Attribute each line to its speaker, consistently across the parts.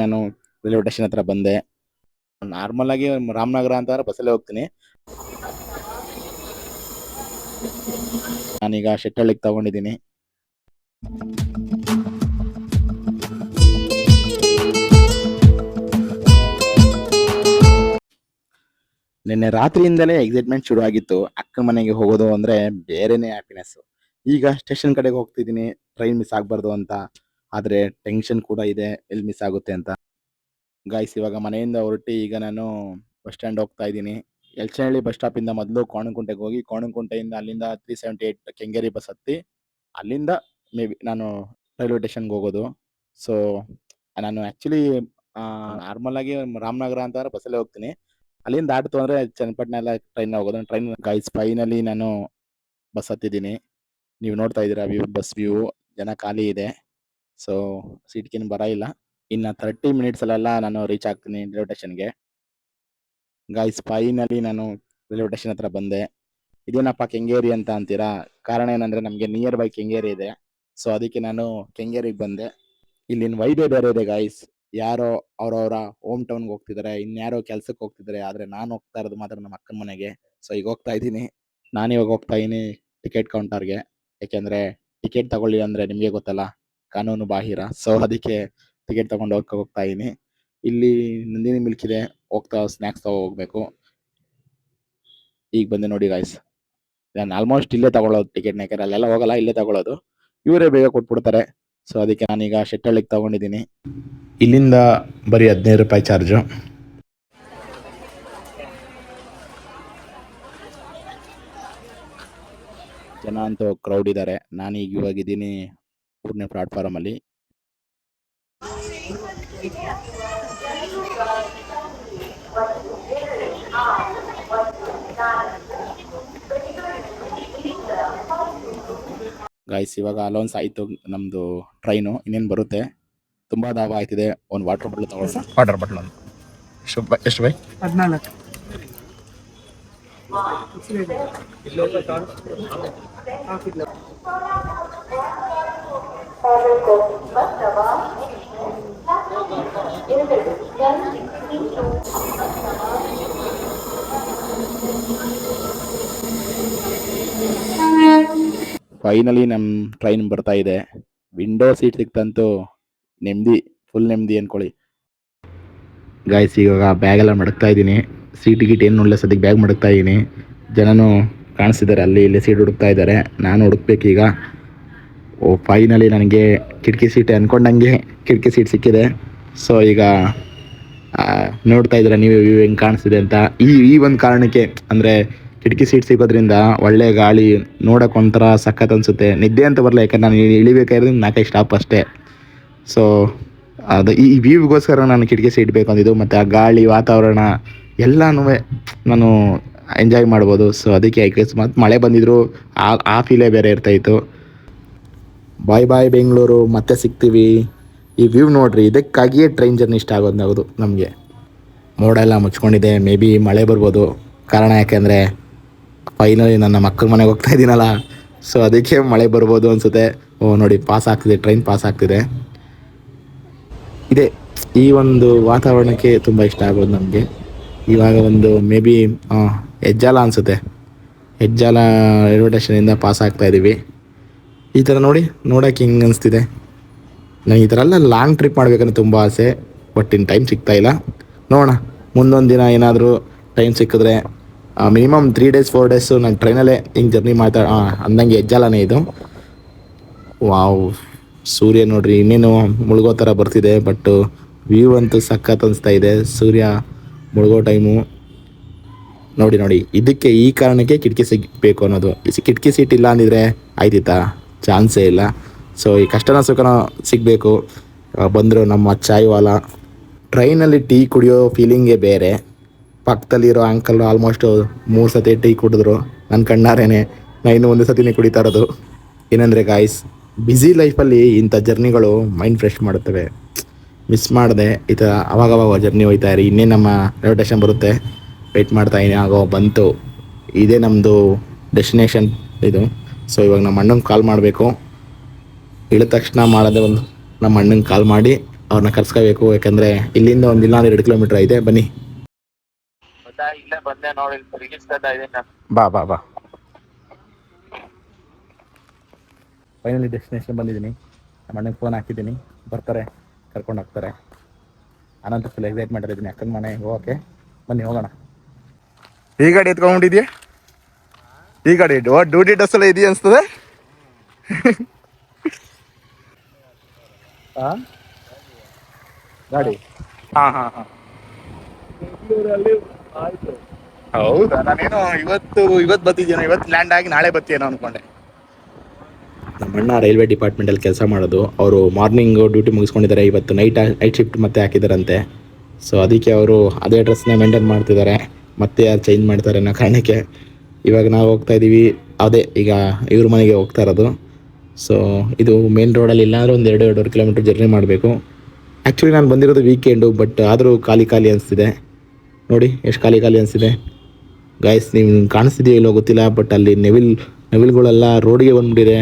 Speaker 1: ನಾನು railway station ಹತ್ರ ಬಂದೆ. ನಾರ್ಮಲ್ ಆಗಿ ರಾಮನಗರ ಅಂತ ಬಸ್ಸಲ್ಲೇ ಹೋಗ್ತೀನಿ. ನಾನೀಗ ಶೆಟ್ಟಳ್ಳಿಗೆ ತಗೊಂಡಿದ್ದೀನಿ. ನಿನ್ನೆ ರಾತ್ರಿಯಿಂದಲೇ ಎಕ್ಸೈಟ್ಮೆಂಟ್ ಶುರು ಆಗಿತ್ತು. ಅಕ್ಕನ ಮನೆಗೆ ಹೋಗೋದು ಅಂದ್ರೆ ಬೇರೆನೆ ಹ್ಯಾಪಿನೆಸ್. ಈಗ ಸ್ಟೇಷನ್ ಕಡೆಗೆ ಹೋಗ್ತಿದ್ದೀನಿ, ಟ್ರೈನ್ ಮಿಸ್ ಆಗ್ಬಾರ್ದು ಅಂತ. ಆದ್ರೆ ಟೆನ್ಷನ್ ಕೂಡ ಇದೆ, ಎಲ್ಲಿ ಮಿಸ್ ಆಗುತ್ತೆ ಅಂತ. ಗಾಯ್ಸ್, ಇವಾಗ ಮನೆಯಿಂದ ಹೊರಟಿ ಈಗ ನಾನು ಬಸ್ ಸ್ಟ್ಯಾಂಡ್ ಹೋಗ್ತಾ ಇದ್ದೀನಿ. ಎಲ್ಚನಹಳ್ಳಿ ಬಸ್ ಸ್ಟಾಪ್ ಇಂದ ಮೊದಲು ಕೋಣನಕುಂಟೆಗೆ ಹೋಗಿ, ಕೋಣನಕುಂಟೆಯಿಂದ ಅಲ್ಲಿಂದ 378 ಕೆಂಗೇರಿ ಬಸ್ ಹತ್ತಿ, ಅಲ್ಲಿಂದ ಮೇ ಬಿ ನಾನು ರೈಲ್ವೆ ಸ್ಟೇಷನ್ಗೆ ಹೋಗೋದು. ಸೊ ನಾನು ಆಕ್ಚುಲಿ ನಾರ್ಮಲ್ ಆಗಿ ರಾಮನಗರ ಅಂತ ಬಸ್ಸಲ್ಲೇ ಹೋಗ್ತೀನಿ. ಅಲ್ಲಿಂದ ದಾಟಿತು ಅಂದ್ರೆ ಚನ್ನಪಟ್ಟಣ ಎಲ್ಲ ಟ್ರೈನ್ ಹೋಗೋದು. ಟ್ರೈನ್ ಗಾಯ್ಸ್, ಫೈನಲಿ ನಾನು ಬಸ್ ಹತ್ತಿದ್ದೀನಿ. ನೀವು ನೋಡ್ತಾ ಇದ್ದೀರಾ ಬಸ್ ವ್ಯೂ, ಜನ ಖಾಲಿ ಇದೆ. ಸೊ ಸೀಟ್ಗೇನು ಬರ ಇಲ್ಲ. ಇನ್ನ 30 ಮಿನಿಟ್ಸ್ ನಾನು ರೀಚ್ ಆಗ್ತೀನಿ ರೈಲ್ವೆ ಸ್ಟೇಷನ್ಗೆ. ಗಾಯ್ಸ್, ಫೈನಲಿ ನಾನು ರೈಲ್ವೆ ಸ್ಟೇಷನ್ ಹತ್ರ ಬಂದೆ. ಇದೇನಪ್ಪ ಕೆಂಗೇರಿ ಅಂತ ಅಂತೀರಾ? ಕಾರಣ ಏನಂದ್ರೆ ನಮ್ಗೆ ನಿಯರ್ ಬೈ ಕೆಂಗೇರಿ ಇದೆ. ಸೊ ಅದಕ್ಕೆ ನಾನು ಕೆಂಗೇರಿಗೆ ಬಂದೆ. ಇಲ್ಲಿನ ವೈಬೇ ಬೇರೆ ಇದೆ ಗಾಯ್ಸ್. ಯಾರೋ ಅವ್ರವ್ರ ಹೋಮ್ ಟೌನ್ಗೆ ಹೋಗ್ತಿದ್ದಾರೆ, ಇನ್ಯಾರೋ ಕೆಲ್ಸಕ್ಕೆ ಹೋಗ್ತಿದ್ದಾರೆ. ಆದ್ರೆ ನಾನು ಹೋಗ್ತಾ ಇರೋದು ಮಾತ್ರ ನಮ್ಮ ಅಕ್ಕನ ಮನೆಗೆ. ಸೊ ಈಗ ಹೋಗ್ತಾ ಇದ್ದೀನಿ. ನಾನಿವಾಗ ಹೋಗ್ತಾ ಇದ್ದೀನಿ ಟಿಕೆಟ್ ಕೌಂಟರ್ಗೆ. ಯಾಕೆಂದ್ರೆ ಟಿಕೆಟ್ ತಗೊಳ್ಳಿ ಅಂದ್ರೆ ನಿಮ್ಗೆ ಗೊತ್ತಲ್ಲ, ಕಾನೂನು ಬಾಹಿರ. ಸೊ ಅದಕ್ಕೆ ಟಿಕೆಟ್ ತಗೊಂಡು ಹೋಗ್ತಾ ಇದ್ದೀನಿ. ಇಲ್ಲಿ ನಂದಿನಿ ಮಿಲ್ಕ್ ಇದೆ, ಹೋಗ್ತಾ ಸ್ನಾಕ್ಸ್ ತಗೋ ಹೋಗ್ಬೇಕು. ಈಗ ಬಂದೆ ನೋಡಿ ಗಾಯ್ಸ್. ನಾನು ಆಲ್ಮೋಸ್ಟ್ ಇಲ್ಲೇ ತಗೊಳ್ಳೋದು ಟಿಕೆಟ್, ಯಾಕಂದ್ರೆ ಅಲ್ಲೆಲ್ಲ ಹೋಗಲ್ಲ, ಇಲ್ಲೇ ತಗೊಳ್ಳೋದು. ಇವರೇ ಬೇಗ ಕೊಟ್ಬಿಡ್ತಾರೆ. ಸೊ ಅದಕ್ಕೆ ನಾನೀಗ ಶೆಟ್ಟಳ್ಳಿಗೆ ತಗೊಂಡಿದ್ದೀನಿ. ಇಲ್ಲಿಂದ ಬರೀ 15 ರೂಪಾಯಿ ಚಾರ್ಜು. ಜನ ಅಂತೂ ಕ್ರೌಡ್ ಇದ್ದಾರೆ. ನಾನೀಗ ಇವಾಗಿದ್ದೀನಿ 3ನೇ ಪ್ಲಾಟ್ಫಾರ್ಮ್ ಅಲ್ಲಿ. ಗಾಯ್ಸ್, ಇವಾಗ ಅಲೌನ್ಸ್ ಆಯ್ತು ನಮ್ದು ಟ್ರೈನು. ಇನ್ನೇನು ಬರುತ್ತೆ. ತುಂಬಾ ದಾವ ಆಯ್ತಿದೆ. ಒಂದು ವಾಟರ್ ಬಾಟಲ್ ತಗೊಳ್ಳೋಣ. ವಾಟರ್ ಬಾಟಲ್ ಎಷ್ಟು ಬೈ?
Speaker 2: 14.
Speaker 1: ಫೈನಲಿ ನಮ್ಮ ಟ್ರೈನ್ ಬರ್ತಾ ಇದೆ. ವಿಂಡೋ ಸೀಟ್ ಸಿಕ್ತಂತೂ ನೆಮ್ಮದಿ, ಫುಲ್ ನೆಮ್ಮದಿ ಅನ್ಕೊಳ್ಳಿ. ಗಾಯ್ಸ್, ಇವಾಗ ಬ್ಯಾಗ್ ಎಲ್ಲ ಮಡಗ್ತಾ ಇದ್ದೀನಿ. ಸೀಟ್ ಗೀಟ್ ಏನು ನೋಡಲ್ಲ, ಸದ್ಯಕ್ಕೆ ಬ್ಯಾಗ್ ಮಡಗ್ತಾ ಇದ್ದೀನಿ. ಜನನೂ ಕಾಣಿಸ್ತಿದ್ದಾರೆ, ಅಲ್ಲಿ ಇಲ್ಲಿ ಸೀಟ್ ಹುಡುಕ್ತಾ ಇದ್ದಾರೆ. ನಾನು ಹುಡುಕ್ಬೇಕೀಗ. ಫೈನಲಿ ನನಗೆ ಕಿಟಕಿ ಸೀಟ್ ಅಂದ್ಕೊಂಡಂಗೆ ಕಿಟಕಿ ಸೀಟ್ ಸಿಕ್ಕಿದೆ. ಸೊ ಈಗ ನೋಡ್ತಾ ಇದ್ದೀರಾ ನೀವು ವ್ಯೂ ಹೆಂಗೆ ಕಾಣಿಸ್ತಿದೆ ಅಂತ. ಈ ಒಂದು ಕಾರಣಕ್ಕೆ ಅಂದರೆ ಕಿಟಕಿ ಸೀಟ್ ಸಿಗೋದ್ರಿಂದ ಒಳ್ಳೆ ಗಾಳಿ, ನೋಡೋಕೆ ಒಂಥರ ಸಖತ್ ಅನಿಸುತ್ತೆ. ನಿದ್ದೆ ಅಂತ ಬರಲ್ಲ, ಯಾಕಂದ್ರೆ ನಾನು ಇಳಿಬೇಕಾದ್ರೆ 4-5 ಸ್ಟಾಪ್ ಅಷ್ಟೇ. ಸೊ ಅದು ಈ ವ್ಯೂಗೋಸ್ಕರ ನಾನು ಕಿಟಕಿ ಸೀಟ್ ಬೇಕು ಅಂದಿದ್ದು. ಮತ್ತು ಆ ಗಾಳಿ, ವಾತಾವರಣ ಎಲ್ಲನೂ ನಾನು ಎಂಜಾಯ್ ಮಾಡ್ಬೋದು. ಸೊ ಅದಕ್ಕೆ ಅಕಸ್ಮಾತ್ ಮಳೆ ಬಂದಿದ್ರು ಆ ಫೀಲೇ ಬೇರೆ ಇರ್ತಾಯಿತ್ತು. ಬಾಯ್ ಬಾಯ್ ಬೆಂಗಳೂರು, ಮತ್ತೆ ಸಿಗ್ತೀವಿ. ಈ ವ್ಯೂ ನೋಡ್ರಿ, ಇದಕ್ಕಾಗಿಯೇ ಟ್ರೈನ್ ಜರ್ನಿ ಇಷ್ಟ ಆಗೋದು ನಮಗೆ. ಮೋಡ ಎಲ್ಲ ಮುಚ್ಕೊಂಡಿದೆ, ಮೇ ಬಿ ಮಳೆ ಬರ್ಬೋದು. ಕಾರಣ ಯಾಕೆಂದರೆ ಫೈನಲಿ ನನ್ನ ಮಕ್ಕಳ ಮನೆಗೆ ಹೋಗ್ತಾ ಇದ್ದೀನಲ್ಲ, ಸೊ ಅದಕ್ಕೆ ಮಳೆ ಬರ್ಬೋದು ಅನಿಸುತ್ತೆ. ನೋಡಿ, ಪಾಸ್ ಆಗ್ತಿದೆ, ಟ್ರೈನ್ ಪಾಸ್ ಆಗ್ತಿದೆ. ಇದೆ ಈ ಒಂದು ವಾತಾವರಣಕ್ಕೆ ತುಂಬ ಇಷ್ಟ ಆಗೋದು ನಮಗೆ. ಇವಾಗ ಒಂದು ಮೇ ಬಿ ಹೆಜ್ಜಾಲ ಅನಿಸುತ್ತೆ, ಹೆಜ್ಜಾಲ ರೈಲ್ವೆ ಸ್ಟೇಷನಿಂದ ಪಾಸ್ ಆಗ್ತಾ ಇದ್ದೀವಿ. ಈ ಥರ ನೋಡಿ, ನೋಡೋಕೆ ಹಿಂಗೆ ಅನಿಸ್ತಿದೆ. ನನಗೆ ಈ ಥರ ಎಲ್ಲ ಲಾಂಗ್ ಟ್ರಿಪ್ ಮಾಡಬೇಕಂದ್ರೆ ತುಂಬ ಆಸೆ. ಬಟ್ ಇನ್ನು ಟೈಮ್ ಸಿಗ್ತಾಯಿಲ್ಲ. ನೋಡೋಣ, ಮುಂದೊಂದು ದಿನ ಏನಾದರೂ ಟೈಮ್ ಸಿಕ್ಕಿದ್ರೆ ಮಿನಿಮಮ್ 3 days 4 days ನಾನು ಟ್ರೈನಲ್ಲೇ ಹಿಂಗೆ ಜರ್ನಿ ಅಂದಂಗೆ ಹೆಜ್ಜಾಲನೇ ಇದು. ವಾವ್, ಸೂರ್ಯ ನೋಡ್ರಿ ಇನ್ನೇನು ಮುಳುಗೋ ಥರ ಬರ್ತಿದೆ. ಬಟ್ ವ್ಯೂ ಅಂತೂ ಸಖತ್ ಅನಿಸ್ತಾ ಇದೆ. ಸೂರ್ಯ ಮುಳುಗೋ ಟೈಮು ನೋಡಿ. ಇದಕ್ಕೆ ಈ ಕಾರಣಕ್ಕೆ ಕಿಟಕಿ ಸಿಗಬೇಕು ಅನ್ನೋದು. ಕಿಟಕಿ ಸೀಟ್ ಇಲ್ಲ ಅಂದಿದ್ರೆ ಆಯ್ತಿತ್ತಾ? ಚಾನ್ಸೇ ಇಲ್ಲ. ಸೊ ಈ ಕಷ್ಟನ ಸುಖನ ಸಿಗಬೇಕು. ಬಂದರು ನಮ್ಮ ಚಾಯ್ ವಾಲ. ಟ್ರೈನಲ್ಲಿ ಟೀ ಕುಡಿಯೋ ಫೀಲಿಂಗೇ ಬೇರೆ. ಪಕ್ಕದಲ್ಲಿರೋ ಅಂಕಲ್ ಆಲ್ಮೋಸ್ಟ್ 3 ಸತಿ ಟೀ ಕುಡಿದ್ರು ನನ್ನ ಕಣ್ಣಾರೇನೆ. ನಾನು ಇನ್ನೂ 1 ಸತಿನೇ ಕುಡಿತಾ ಇರೋದು. ಏನಂದರೆ ಗಾಯ್ಸ್, ಬ್ಯುಸಿ ಲೈಫಲ್ಲಿ ಇಂಥ ಜರ್ನಿಗಳು ಮೈಂಡ್ ಫ್ರೆಶ್ ಮಾಡುತ್ತವೆ. ಮಿಸ್ ಮಾಡಿದೆ ಈ ಥರ ಅವಾಗವಾಗ ಜರ್ನಿ ಹೋಗ್ತಾ ಇರಿ. ಇನ್ನೇ ನಮ್ಮ ರೈಲ್ವೆ ಸ್ಟೇಷನ್ ಬರುತ್ತೆ, ವೆಯ್ಟ್ ಮಾಡ್ತಾಯಿದ್ದೀನಿ. ಆಗೋ ಬಂತು, ಇದೇ ನಮ್ಮದು ಡೆಸ್ಟಿನೇಷನ್ ಇದು. ಸೊ ಇವಾಗ ನಮ್ಮ ಅಣ್ಣಂಗೆ ಕಾಲ್ ಮಾಡಬೇಕು. ಇಳಿದ ತಕ್ಷಣ ಮಾಡೋದೇ ಒಂದು ನಮ್ಮ ಅಣ್ಣಂಗೆ ಕಾಲ್ ಮಾಡಿ ಅವ್ರನ್ನ ಕರ್ಸ್ಕೋಬೇಕು. ಯಾಕಂದರೆ ಇಲ್ಲಿಂದ ಒಂದು ಇಲ್ಲ 2 ಕಿಲೋಮೀಟ್ರ್ ಐತೆ. ಬನ್ನಿ,
Speaker 2: ಇಲ್ಲೇ ಬಂದೆ ನೋಡಿ, ರಿಜಿಸ್ಟರ್ಡ್ ಇದೀನಿ ನಾನು.
Speaker 1: ಬಾ ಬಾ ಬಾ. ಫೈನಲಿ ಡೆಸ್ಟಿನೇಷನ್ ಬಂದಿದ್ದೀನಿ. ನಮ್ಮ ಅಣ್ಣಗೆ ಫೋನ್ ಹಾಕಿದ್ದೀನಿ, ಬರ್ತಾರೆ, ಕರ್ಕೊಂಡು ಹೋಗ್ತಾರೆ. ನಾನಂತೂ ಫುಲ್ ಎಕ್ಸೈಟ್ಮೆಂಟ್ ಇದ್ದೀನಿ ಅಕ್ಕನ ಮನೆ ಹೋಗೋಕ್ಕೆ. ಬನ್ನಿ ಹೋಗೋಣ. ಈ ಗಾಡಿ ಎತ್ಕೊಂಡ್ಬಿಟ್ಟಿದ್ಯಾ? ಈ ಗಾಡಿ ಡ್ಯೂಟಿ ಡ್ರೆಸ್ ಎಲ್ಲ ಇದೆಯಾ ಅನಿಸ್ತದೆ. ಗಾಡಿ ಹಾಂ ಹೌದಾ? ನಾನೇನೋ ಇವತ್ತು ಬರ್ತಿದ್ದೀನೋ, ಇವತ್ತು ಲ್ಯಾಂಡ್ ಆಗಿ ನಾಳೆ ಬರ್ತೀನೋ ಅಂದ್ಕೊಂಡೆ. ನಮ್ಮ ಅಣ್ಣ ರೈಲ್ವೆ ಡಿಪಾರ್ಟ್ಮೆಂಟಲ್ಲಿ ಕೆಲಸ ಮಾಡೋದು. ಅವರು ಮಾರ್ನಿಂಗ್ ಡ್ಯೂಟಿ ಮುಗಿಸ್ಕೊಂಡಿದ್ದಾರೆ. ಇವತ್ತು ನೈಟ್ ಶಿಫ್ಟ್ ಮತ್ತೆ ಹಾಕಿದಾರಂತೆ. ಸೊ ಅದಕ್ಕೆ ಅವರು ಅದೇ ಡ್ರೆಸ್ನೇ ಮೇಂಟೈನ್ ಮಾಡ್ತಿದ್ದಾರೆ. ಮತ್ತೆ ಯಾರು ಚೇಂಜ್ ಮಾಡ್ತಾರೆ ಅನ್ನೋ ಕಾರಣಕ್ಕೆ ಇವಾಗ ನಾವು ಹೋಗ್ತಾ ಇದ್ದೀವಿ. ಅದೇ ಈಗ ಇವ್ರ ಮನೆಗೆ ಹೋಗ್ತಾ ಇರೋದು. ಸೊ ಇದು ಮೇನ್ ರೋಡಲ್ಲಿ ಇಲ್ಲಾಂದರೆ ಒಂದು 2-2.5 ಕಿಲೋಮೀಟ್ರ್ ಜರ್ನಿ ಮಾಡಬೇಕು. ಆ್ಯಕ್ಚುಲಿ ನಾನು ಬಂದಿರೋದು ವೀಕೆಂಡು, ಬಟ್ ಆದರೂ ಖಾಲಿ ಅನಿಸ್ತಿದೆ. ನೋಡಿ ಎಷ್ಟು ಖಾಲಿ ಅನಿಸ್ತಿದೆ ಗಾಯ್ಸ್. ನೀವು ಕಾಣಿಸ್ತಿದೆಯೋ ಇಲ್ಲೋ ಗೊತ್ತಿಲ್ಲ, ಬಟ್ ಅಲ್ಲಿ ನವಿಲ್ಗಳೆಲ್ಲ ರೋಡಿಗೆ ಬಂದ್ಬಿಟ್ಟಿದೆ.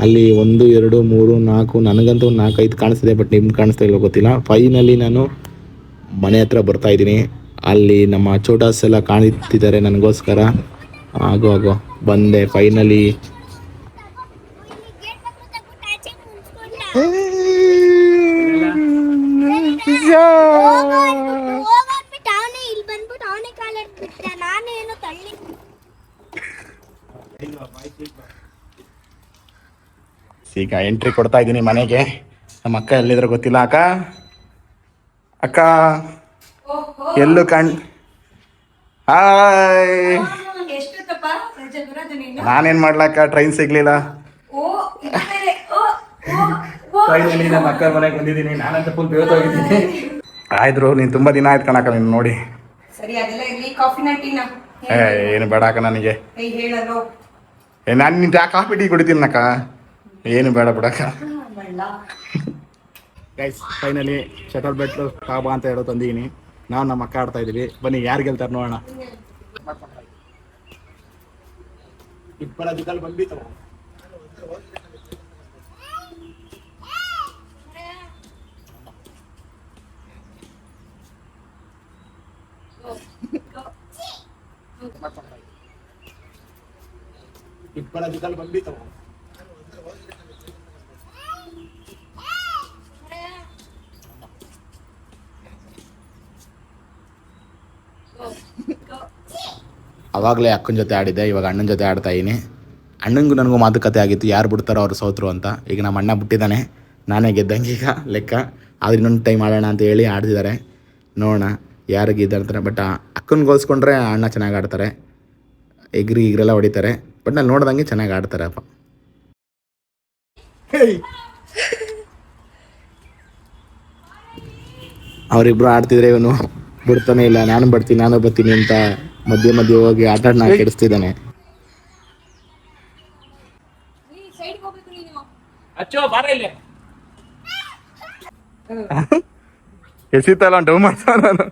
Speaker 1: ಅಲ್ಲಿ 1, 2, 3, 4, ನನಗಂತೂ 4-5 ಕಾಣಿಸ್ತಿದೆ, ಬಟ್ ನಿಮ್ಗೆ ಕಾಣಿಸ್ತಾ ಇಲ್ಲೋ ಗೊತ್ತಿಲ್ಲ. ಫೈನಲಿ ನಾನು ಮನೆ ಹತ್ರ ಬರ್ತಾಯಿದ್ದೀನಿ. ಅಲ್ಲಿ ನಮ್ಮ ಚೋಟಾಸ್ ಎಲ್ಲ ಕಾಣಿಸ್ತಿದ್ದಾರೆ ನನಗೋಸ್ಕರ. ಆಗೋ ಬಂದೆ ಫೈನಲಿ. ಈಗ ಎಂಟ್ರಿ ಕೊಡ್ತಾ ಇದ್ದೀನಿ ಮನೆಗೆ. ನಮ್ಮ ಅಕ್ಕ ಎಲ್ಲಿದ್ರೆ ಗೊತ್ತಿಲ್ಲ. ಅಕ್ಕ ಎಲ್ಲೂ ಹಾಯ್. ನಾನೇನ್ ಮಾಡ್ಲಕ್ಕ, ಟ್ರೈನ್ ಸಿಗ್ಲಿಲ್ಲ. ಫೈನಲಿ ನಮ್ಮ ಅಕ್ಕ ಮನೆಗೆ ಬಂದಿದ್ದೀನಿ. ನಾನಂತ ಫುಲ್ ಬೇವತ್ತೋಗಿದ್ದೀನಿ. ಆಯ್ತು, ನೀನು ತುಂಬ ದಿನ ಆಯ್ತು ಕಣಕ್ಕ ನೀನು ನೋಡಿ. ಏನು ಬೇಡ ಅಕ್ಕ ನನಗೆ. ನಾನು ನಿಂತ ಕಾಫಿ ಟೀ ಕುಡಿತೀನಿ ಅಕ್ಕ, ಏನು ಬೇಡ ಬಿಡಕ್ಕ. ಗೈಸ್ ಫೈನಲಿ ಶಟಲ್ ಬೆಟ್ಲು ಕಾಬಾ ಅಂತ ಹೇಳೋ ತಂದಿದ್ದೀನಿ. ನಾವು ನಮ್ಮ ಅಕ್ಕ ಆಡ್ತಾ ಇದ್ದೀವಿ. ಬನ್ನಿ ಯಾರು ಗೆಲ್ತಾರೆ ನೋಡೋಣ. ಇಬ್ಬರ ದಿಕ್ಕಲ್ಲಿ ಬಂದ್ಬಿಟ್ಟು ಇಬ್ಬರ ದಿಕ್ಕಲ್ಲಿ ಬಂದ್ಬಿಟ್ಟು ಅವಾಗಲೇ ಅಕ್ಕನ ಜೊತೆ ಆಡಿದ್ದೆ, ಇವಾಗ ಅಣ್ಣನ ಜೊತೆ ಆಡ್ತಾ ಇದ್ದೀನಿ. ಅಣ್ಣಂಗೂ ನನಗೂ ಮಾತುಕತೆ ಆಗಿತ್ತು, ಯಾರು ಬಿಡ್ತಾರೋ ಅವ್ರು ಸೋತರು ಅಂತ. ಈಗ ನಮ್ಮ ಅಣ್ಣ ಬಿಟ್ಟಿದ್ದಾನೆ, ನಾನೇ ಗೆದ್ದಂಗೆ ಈಗ ಲೆಕ್ಕ. ಆದ್ರೆ ಇನ್ನೊಂದು ಟೈಮ್ ಆಡೋಣ ಅಂತ ಹೇಳಿ ಆಡ್ತಿದ್ದಾರೆ. ನೋಡೋಣ ಯಾರು ಗೆದ್ದಂತಾರೆ. ಬಟ್ ಅಕ್ಕನ ಗೋಲ್ಸ್ಕೊಂಡ್ರೆ ಅಣ್ಣ ಚೆನ್ನಾಗಿ ಆಡ್ತಾರೆ, ಎಗ್ರೆಲ್ಲ ಹೊಡಿತಾರೆ. ಬಟ್ ನಾನು ನೋಡ್ದಂಗೆ ಚೆನ್ನಾಗಿ ಆಡ್ತಾರೆ ಅಪ್ಪ. ಅವರಿಬ್ರು ಆಡ್ತಿದ್ರೆ ಇವನು ಬಿಡ್ತಾನೆ ಇಲ್ಲ. ನಾನು ಬರ್ತೀನಿ ಅಂತ ಮಧ್ಯೆ ಹೋಗಿ ಆಟಾಡ್ನ ಕೆಡಿಸ್ತಿದ್ದಾನೆ. ಎಸಿತಲ್ಲ ಡೌ ಮಾಡ್ತಾ ನಾನು.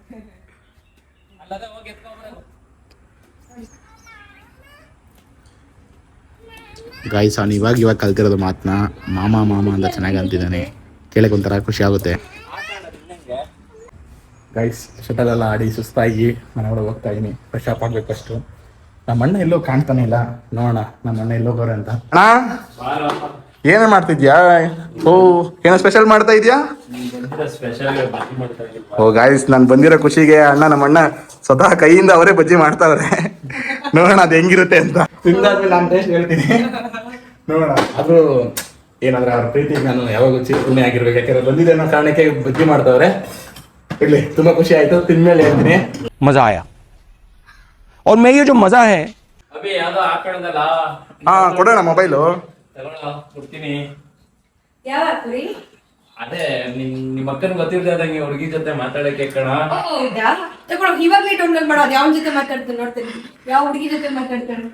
Speaker 1: ಗಾಯ್ಸ್ ಅವ್ನು ಇವಾಗ ಕಲ್ತಿರೋದು ಮಾತನ್ನ ಮಾಮ ಅಂತ ಚೆನ್ನಾಗಿ ಅಂತಿದ್ದಾನೆ. ಕೇಳಕ್ಕೆ ಒಂಥರ ಖುಷಿ ಆಗುತ್ತೆ. ಗೈಸ್ ಶಟಲೆಲ್ಲ ಆಡಿ ಸುಸ್ತಾಗಿ ಮನೆ ಒಳಗೆ ಹೋಗ್ತಾ ಇದ್ದೀನಿ. ಫ್ರೆಶ್ ಅಪ್ ಆಗಬೇಕು ಫಸ್ಟು. ನಮ್ಮ ಅಣ್ಣ ಎಲ್ಲೋ ಕಾಣ್ತಾನೆ ಇಲ್ಲ, ನೋಡೋಣ ನಮ್ಮ ಅಣ್ಣ ಎಲ್ಲೋಗೋರೆ ಅಂತ. ಅಣ್ಣ ಏನೇ ಮಾಡ್ತಿದ್ಯಾ? ಓ ಏನೋ ಸ್ಪೆಷಲ್ ಮಾಡ್ತಾ ಇದೆಯಾ? ಓ ಗಾಯ್ಸ್ ನಾನು ಬಂದಿರೋ ಖುಷಿಗೆ ನಮ್ಮ ಅಣ್ಣ ಸ್ವತಃ ಕೈಯಿಂದ ಅವರೇ ಬಜ್ಜಿ ಮಾಡ್ತಾವ್ರೆ. ನೋಡೋಣ ಅದು ಹೆಂಗಿರುತ್ತೆ ಅಂತ. ತಿಂದಾದ್ಮೇಲೆ ನಾನು ಟೇಸ್ಟ್ ಹೇಳ್ತೀನಿ, ನೋಡೋಣ. ಅದು ಏನಾದ್ರೆ ಅವ್ರ ಪ್ರೀತಿಗೆ ನಾನು ಯಾವಾಗ ಚಿರುಣಿ ಆಗಿರ್ಬೇಕು. ಯಾಕಂದ್ರೆ ಬಂದಿದ್ದೆ ಅನ್ನೋ ಕಾರಣಕ್ಕೆ ಬಜ್ಜಿ ಮಾಡ್ತಾವ್ರೆ. ಇಲ್ಲಿ ತುಂಬಾ ಖುಷಿ ಆಯ್ತು. ತಿಂದ್ಮೇಲೆ ಹೇಳ್ತೀನಿ.
Speaker 3: मजा आया और मैं ये जो मजा है
Speaker 2: ಅಭಿ ಯಾವ್ದೋ ಹಾಕೊಂಡಲ್ಲ.
Speaker 1: ಹಾ ಕೊಡೋಣ ಮೊಬೈಲು.
Speaker 2: ಕೊಡ್ತೀನಿ.
Speaker 4: ಯಾವ ಕುರಿ?
Speaker 2: ಅದೇ ನಿಮ್ಮ ಅಕ್ಕನ ಗೊತ್ತಿರ್ದಂಗೆ ಹುಡುಗಿ ಜೊತೆ ಮಾತಾಡಕ್ಕೆ ಕಣ.
Speaker 4: ಹೌದಾ? ತಗೊಳ್ಳೋ, ಇವಾಗಲೇ ಡೌನ್ಲೋಡ್ ಮಾಡೋದು. ಯಾವ ಜೊತೆ ಮಾತಾಡ್ತೀನಿ ನೋಡ್ತೀನಿ, ಯಾವ ಹುಡುಗಿ ಜೊತೆ ಮಾತಾಡ್ತಾನೆ.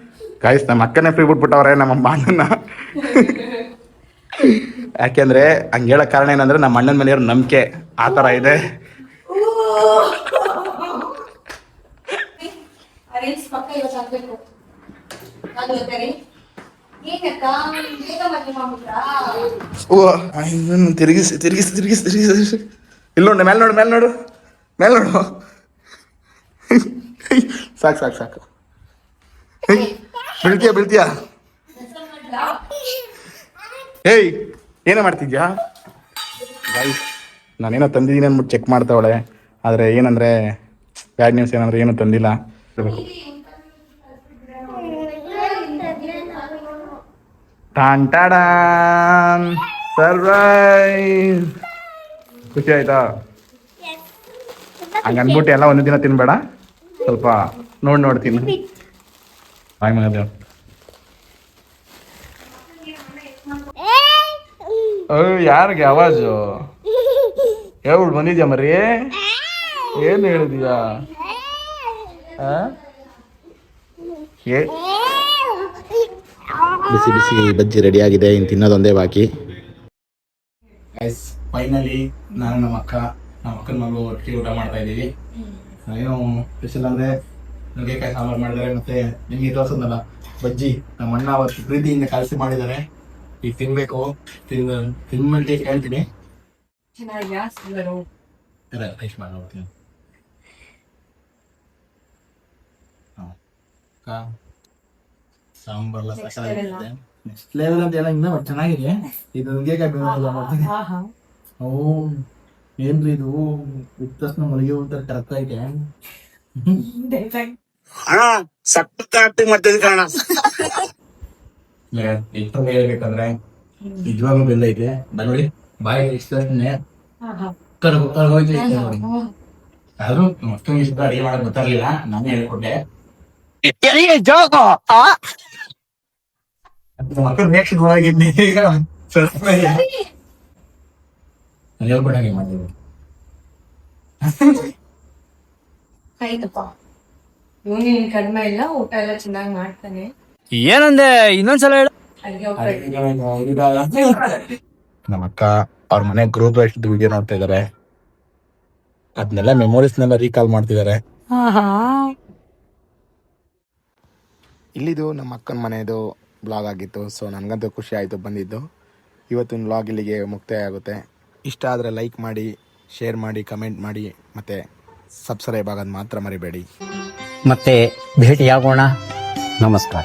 Speaker 1: ಗಾಯ್ಸ್ ನಮ್ಮ ಅಕ್ಕನೇ ಫ್ರೀ ಬಿಟ್ಬಿಟ್ಟವ್ರೆ ನಮ್ಮ ಅಣ್ಣನ. ಯಾಕೆಂದ್ರೆ ಹಂಗೆ ಹೇಳಕ್ ಕಾರಣ ಏನಂದ್ರೆ ನಮ್ಮ ಅಣ್ಣನ ಮನೆಯವ್ರ ನಂಬಿಕೆ ಆ ಥರ ಇದೆ.
Speaker 4: ರೀಲ್ಸ್ ಪಕ್ಕ ಇವತ್ತು ಹಾಕ್ಬೇಕು. ಅದು ಗೊತ್ತಾ ರೀ? ಏನಕ್ಕ ಬೇಗ ಮದ್ವೆ ಮಾಡ್ಬಿಟ್ರಾ?
Speaker 1: ಓ ಇನ್ನೊಂದು ತಿರುಗಿಸಿ ತಿರುಗಿಸಿ ತಿರುಗಿಸಿ ತಿರುಗಿಸಿ. ಇಲ್ಲಿ ನೋಡು, ಮೇಲೆ ನೋಡು, ಮೇಲೆ ನೋಡು, ಮೇಲೆ ನೋಡು. ಸಾಕು ಸಾಕು ಸಾಕು. ಬೀಳ್ತೀಯ ಬೀಳ್ತೀಯ. ಏಯ್ ಏನೋ ಮಾಡ್ತಿದ್ಯಾ? ಗೈಸ್ ನಾನೇನೋ ತಂದಿದ್ದೀನಿ ಅಂದ್ಬಿಟ್ಟು ಚೆಕ್ ಮಾಡ್ತಾವಳೆ. ಆದರೆ ಏನಂದರೆ ಬ್ಯಾಡ್ ನ್ಯೂಸ್ ಏನಂದರೆ ಏನೂ ತಂದಿಲ್ಲ. ಟಾನ್ ಟಾಡಾನ್ ಸರ್ಪ್ರೈಸ್. ಖುಷಿ ಆಯ್ತಾ? ಹಂಗೆ ಅಂದ್ಬಿಟ್ಟು ಎಲ್ಲ ಒಂದು ದಿನ ತಿನ್ಬೇಡ, ಸ್ವಲ್ಪ ನೋಡ್ತೀನಿ. ಬಾಯ್ ಮಗದೇವ್. ಯಾರಿಗೆ ಆವಾಜು? ಹೇಳ್ಬಿಟ್ಟು ಬಂದಿದ್ಯಾ ಮರಿ? ಏನು ಹೇಳಿದೀಯಾ? ಬಿಸಿ ಬಿಸಿ ಬಜ್ಜಿ ರೆಡಿ ಆಗಿದೆ, ಇನ್ನು ತಿನ್ನೋದೊಂದೇ ಬಾಕಿ. ಗೈಸ್ ಫೈನಲಿ ನಾನು ನಮ್ಮ ಅಕ್ಕನ ಮಗಳು ಒಟ್ಟಿಗೆ ಊಟ ಮಾಡ್ತಾ ಇದ್ದೀವಿ. ಏನೋ ಸ್ಪೆಷಲ್ ಅಂದರೆ ನುಗ್ಗೆಕಾಯಿ ಸಾಂಬಾರು ಮಾಡಿದ್ದಾರೆ, ಮತ್ತೆ ನಿಮಗೆ ತೋರಿಸೋದಲ್ಲ ಬಜ್ಜಿ ನಮ್ಮ ಅಣ್ಣ ಅವತ್ತು ಪ್ರೀತಿಯಿಂದ ಕಲಸಿ ಮಾಡಿದ್ದಾರೆ. ಈಗ ತಿನ್ಬೇಕು, ತಿನ್ಮೇಲೆ ಹೇಳ್ತೀನಿ.
Speaker 4: ಚೆನ್ನಾಗಿದ್ಯಾ ಸಾಂಬಾರು?
Speaker 1: ಟೇಸ್ಟ್ ಮಾಡಿ ನೋಡ್ತೀನಿ. ಸಾಂಬಾರ್ಲ ಸಕ್ಕತ್ತಾಗಿದೆ. ನೆಕ್ಸ್ಟ್ ಲೆವೆಲ್ ಅಂತ ಹೇಳೋ ಇನ್ನೂ ಚೆನ್ನಾಗಿದೆ. ಇದು ನುಗ್ಗೆಕಾಯಿ ಬೇಳೆ ಮಾಡ್ತೀನಿ. ಓ ಏನ್ರಿ ಇದು ಇದ್ದ ತಕ್ಷಣ ಮಲಗಿ ಹೋಗ್ತಾರೆ, ಕರೆಕ್ಟ್ ಐತೆ. ಇಷ್ಟೊಂದು ಹೇಳ್ಬೇಕಂದ್ರೆ ನಿಜವಾಗ್ಲೂ ಬೆಲ್ಲ ಐತೆ. ನೋಡಿ ಬಾಯಿ ಇಷ್ಟ ಕರ್ಗೋಯ್ತು ನೋಡಿ. ಆದ್ರೂ ಮಕ್ಕಳಿಗೆ ಇಷ್ಟ ಅಡಿಗೆ ಮಾಡಕ್ ಗೊತ್ತಾಗ್ಲಿಲ್ಲ, ನಾನೇ ಹೇಳ್ಕೊಟ್ಟೆ. ಮಕ್ಕಳ ರಿಯಾಕ್ಷನ್ ಹೋಗಿದ್ನಿ ಈಗ ಸ್ವಲ್ಪ ಹೇಳ್ಕೊಡಂಗೆ ಮಾಡಿದ್ರು.
Speaker 4: ಆಯ್ತಪ್ಪ, ಇವನೇನ್ ಕಡಿಮೆ ಇಲ್ಲ, ಊಟ ಎಲ್ಲ ಚೆನ್ನಾಗಿ ಮಾಡ್ತಾನೆ.
Speaker 3: ಏನಂದೆ ಇನ್ನೊಂದ್ಸಲ ಹೇಳು.
Speaker 1: ನಮ್ಮ ಅಕ್ಕ ಅವ್ರ ಮನೆ ಗ್ರೂಪ್ ಎಷ್ಟು ವಿಡಿಯೋ ನೋಡ್ತಾ ಇದಾರೆ, ಅದನ್ನೆಲ್ಲ ಮೆಮೊರೀಸ್ನೆಲ್ಲ ರೀಕಾಲ್ ಮಾಡ್ತಿದ್ದಾರೆ. ಇಲ್ಲಿದು ನಮ್ಮ ಅಕ್ಕನ ಮನೆಯದು ಬ್ಲಾಗ್ ಆಗಿತ್ತು. ಸೊ ನನಗಂತೂ ಖುಷಿ ಆಯಿತು ಬಂದಿದ್ದು. ಇವತ್ತಿನ ಬ್ಲಾಗ್ ಇಲ್ಲಿಗೆ ಮುಕ್ತಾಯ ಆಗುತ್ತೆ. ಇಷ್ಟ ಆದರೆ ಲೈಕ್ ಮಾಡಿ, ಶೇರ್ ಮಾಡಿ, ಕಮೆಂಟ್ ಮಾಡಿ, ಮತ್ತು ಸಬ್ಸ್ಕ್ರೈಬ್ ಆಗೋದು ಮಾತ್ರ ಮರಿಬೇಡಿ.
Speaker 5: ಮತ್ತೆ ಭೇಟಿಯಾಗೋಣ. ನಮಸ್ಕಾರ.